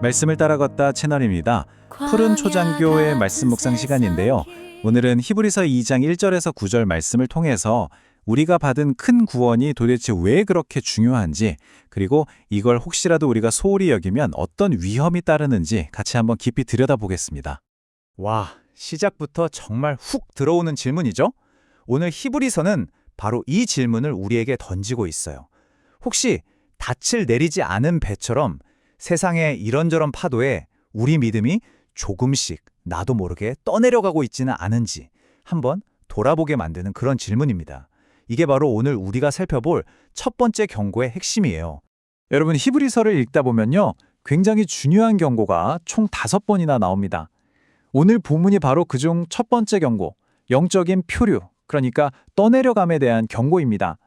말씀을 따라 걷다 채널입니다. 푸른 초장교의 말씀 묵상 시간인데요. 오늘은 히브리서 2장 1절에서 9절 말씀을 통해서 우리가 받은 큰 구원이 도대체 왜 그렇게 중요한지, 그리고 이걸 혹시라도 우리가 소홀히 여기면 어떤 위험이 따르는지 같이 한번 깊이 들여다보겠습니다. 와, 시작부터 정말 훅 들어오는 질문이죠? 오늘 히브리서는 바로 이 질문을 우리에게 던지고 있어요. 혹시 닻을 내리지 않은 배처럼 세상의 이런저런 파도에 우리 믿음이 조금씩 나도 모르게 떠내려가고 있지는 않은지 한번 돌아보게 만드는 그런 질문입니다. 이게 바로 오늘 우리가 살펴볼 첫 번째 경고의 핵심이에요. 여러분, 히브리서를 읽다 보면요, 굉장히 중요한 경고가 총 5번이나 나옵니다. 오늘 본문이 바로 그중 첫 번째 경고, 영적인 표류, 그러니까 떠내려감에 대한 경고입니다.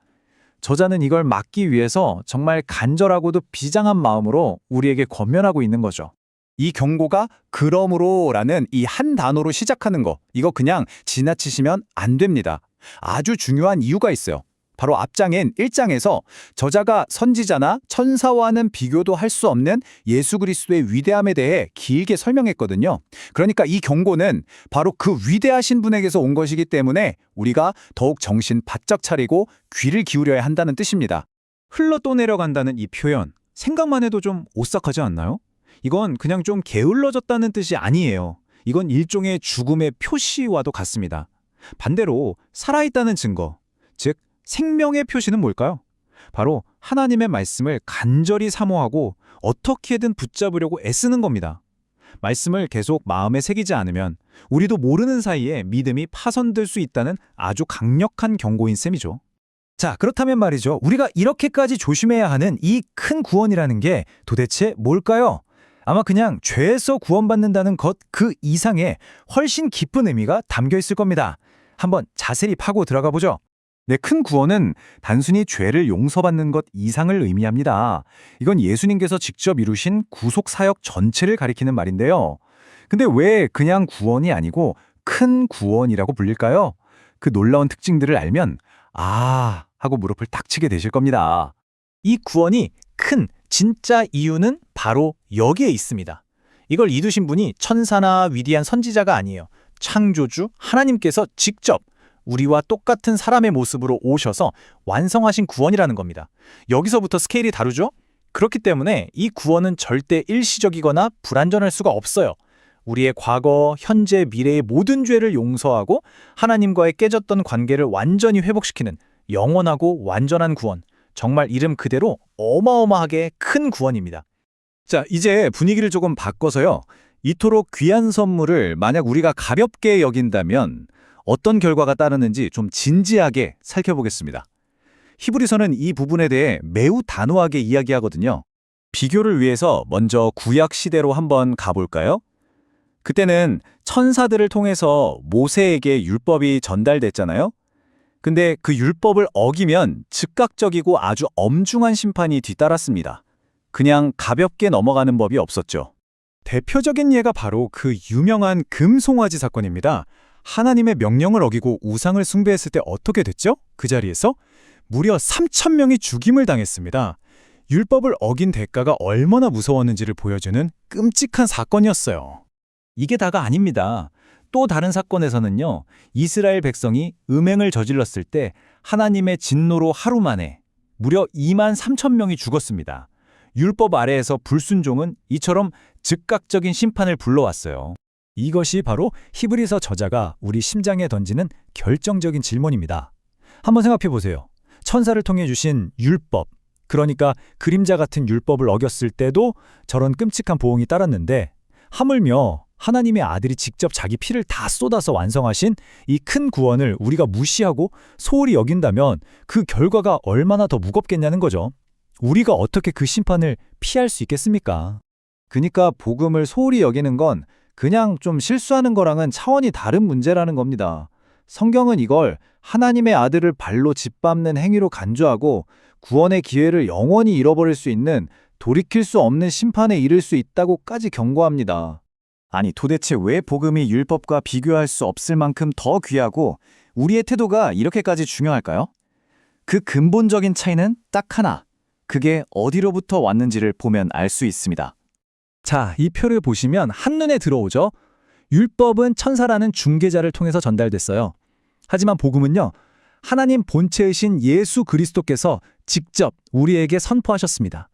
저자는 이걸 막기 위해서 정말 간절하고도 비장한 마음으로 우리에게 권면하고 있는 거죠. 이 경고가 그러므로라는 이 한 단어로 시작하는 거, 이거 그냥 지나치시면 안 됩니다. 아주 중요한 이유가 있어요. 바로 앞장인 1장에서 저자가 선지자나 천사와는 비교도 할 수 없는 예수 그리스도의 위대함에 대해 길게 설명했거든요. 그러니까 이 경고는 바로 그 위대하신 분에게서 온 것이기 때문에 우리가 더욱 정신 바짝 차리고 귀를 기울여야 한다는 뜻입니다. 흘러 떠내려간다는 이 표현, 생각만 해도 좀 오싹하지 않나요? 이건 그냥 좀 게을러졌다는 뜻이 아니에요. 이건 일종의 죽음의 표시와도 같습니다. 반대로 살아있다는 증거, 즉 생명의 표시는 뭘까요? 바로 하나님의 말씀을 간절히 사모하고 어떻게든 붙잡으려고 애쓰는 겁니다. 말씀을 계속 마음에 새기지 않으면 우리도 모르는 사이에 믿음이 파손될 수 있다는 아주 강력한 경고인 셈이죠. 자, 그렇다면 말이죠. 우리가 이렇게까지 조심해야 하는 이 큰 구원이라는 게 도대체 뭘까요? 아마 그냥 죄에서 구원받는다는 것 그 이상의 훨씬 깊은 의미가 담겨 있을 겁니다. 한번 자세히 파고 들어가 보죠. 네, 큰 구원은 단순히 죄를 용서받는 것 이상을 의미합니다. 이건 예수님께서 직접 이루신 구속 사역 전체를 가리키는 말인데요. 근데 왜 그냥 구원이 아니고 큰 구원이라고 불릴까요? 그 놀라운 특징들을 알면 아 하고 무릎을 딱 치게 되실 겁니다. 이 구원이 큰 진짜 이유는 바로 여기에 있습니다. 이걸 이루신 분이 천사나 위대한 선지자가 아니에요. 창조주 하나님께서 직접 우리와 똑같은 사람의 모습으로 오셔서 완성하신 구원이라는 겁니다. 여기서부터 스케일이 다르죠? 그렇기 때문에 이 구원은 절대 일시적이거나 불완전할 수가 없어요. 우리의 과거, 현재, 미래의 모든 죄를 용서하고 하나님과의 깨졌던 관계를 완전히 회복시키는 영원하고 완전한 구원. 정말 이름 그대로 어마어마하게 큰 구원입니다. 자, 이제 분위기를 조금 바꿔서요. 이토록 귀한 선물을 만약 우리가 가볍게 여긴다면 어떤 결과가 따르는지 좀 진지하게 살펴보겠습니다. 히브리서는 이 부분에 대해 매우 단호하게 이야기하거든요. 비교를 위해서 먼저 구약 시대로 한번 가볼까요? 그때는 천사들을 통해서 모세에게 율법이 전달됐잖아요. 근데 그 율법을 어기면 즉각적이고 아주 엄중한 심판이 뒤따랐습니다. 그냥 가볍게 넘어가는 법이 없었죠. 대표적인 예가 바로 그 유명한 금송아지 사건입니다. 하나님의 명령을 어기고 우상을 숭배했을 때 어떻게 됐죠? 그 자리에서 무려 3,000명이 죽임을 당했습니다. 율법을 어긴 대가가 얼마나 무서웠는지를 보여주는 끔찍한 사건이었어요. 이게 다가 아닙니다. 또 다른 사건에서는요, 이스라엘 백성이 음행을 저질렀을 때 하나님의 진노로 하루 만에 무려 23,000명이 죽었습니다. 율법 아래에서 불순종은 이처럼 즉각적인 심판을 불러왔어요. 이것이 바로 히브리서 저자가 우리 심장에 던지는 결정적인 질문입니다. 한번 생각해 보세요. 천사를 통해 주신 율법, 그러니까 그림자 같은 율법을 어겼을 때도 저런 끔찍한 보응이 따랐는데, 하물며 하나님의 아들이 직접 자기 피를 다 쏟아서 완성하신 이 큰 구원을 우리가 무시하고 소홀히 여긴다면 그 결과가 얼마나 더 무겁겠냐는 거죠. 우리가 어떻게 그 심판을 피할 수 있겠습니까? 그러니까 복음을 소홀히 여기는 건 그냥 좀 실수하는 거랑은 차원이 다른 문제라는 겁니다. 성경은 이걸 하나님의 아들을 발로 짓밟는 행위로 간주하고 구원의 기회를 영원히 잃어버릴 수 있는 돌이킬 수 없는 심판에 이를 수 있다고까지 경고합니다. 아니, 도대체 왜 복음이 율법과 비교할 수 없을 만큼 더 귀하고 우리의 태도가 이렇게까지 중요할까요? 그 근본적인 차이는 딱 하나. 그게 어디로부터 왔는지를 보면 알 수 있습니다. 자, 이 표를 보시면 한눈에 들어오죠. 율법은 천사라는 중개자를 통해서 전달됐어요. 하지만 복음은요, 하나님 본체이신 예수 그리스도께서 직접 우리에게 선포하셨습니다.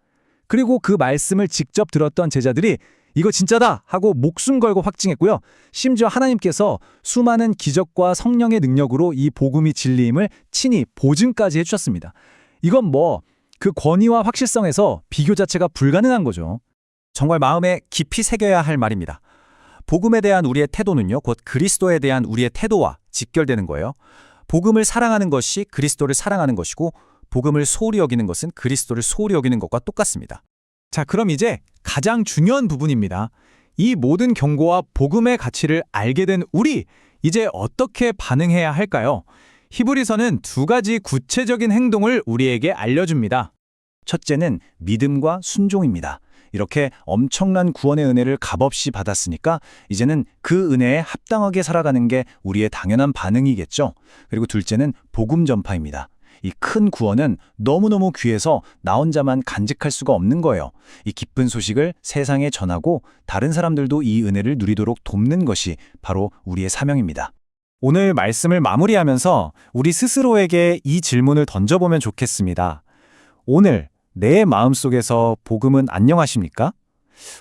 그리고 그 말씀을 직접 들었던 제자들이 이거 진짜다 하고 목숨 걸고 확증했고요. 심지어 하나님께서 수많은 기적과 성령의 능력으로 이 복음이 진리임을 친히 보증까지 해주셨습니다. 이건 뭐 그 권위와 확실성에서 비교 자체가 불가능한 거죠. 정말 마음에 깊이 새겨야 할 말입니다. 복음에 대한 우리의 태도는요, 곧 그리스도에 대한 우리의 태도와 직결되는 거예요. 복음을 사랑하는 것이 그리스도를 사랑하는 것이고 복음을 소홀히 여기는 것은 그리스도를 소홀히 여기는 것과 똑같습니다. 자, 그럼 이제 가장 중요한 부분입니다. 이 모든 경고와 복음의 가치를 알게 된 우리, 이제 어떻게 반응해야 할까요? 히브리서는 두 가지 구체적인 행동을 우리에게 알려줍니다. 첫째는 믿음과 순종입니다. 이렇게 엄청난 구원의 은혜를 값없이 받았으니까 이제는 그 은혜에 합당하게 살아가는 게 우리의 당연한 반응이겠죠. 그리고 둘째는 복음 전파입니다. 이 큰 구원은 너무너무 귀해서 나 혼자만 간직할 수가 없는 거예요. 이 기쁜 소식을 세상에 전하고 다른 사람들도 이 은혜를 누리도록 돕는 것이 바로 우리의 사명입니다. 오늘 말씀을 마무리하면서 우리 스스로에게 이 질문을 던져보면 좋겠습니다. 오늘 내 마음속에서 복음은 안녕하십니까?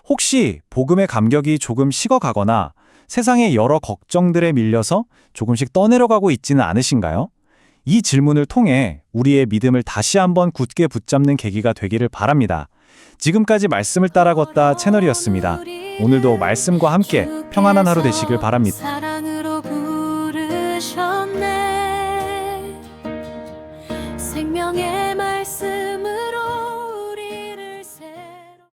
혹시 복음의 감격이 조금 식어가거나 세상의 여러 걱정들에 밀려서 조금씩 떠내려가고 있지는 않으신가요? 이 질문을 통해 우리의 믿음을 다시 한번 굳게 붙잡는 계기가 되기를 바랍니다. 지금까지 말씀을 따라 걷다 채널이었습니다. 오늘도 말씀과 함께 평안한 하루 되시길 바랍니다. 사랑으로 부르셨네. 생명의 말씀을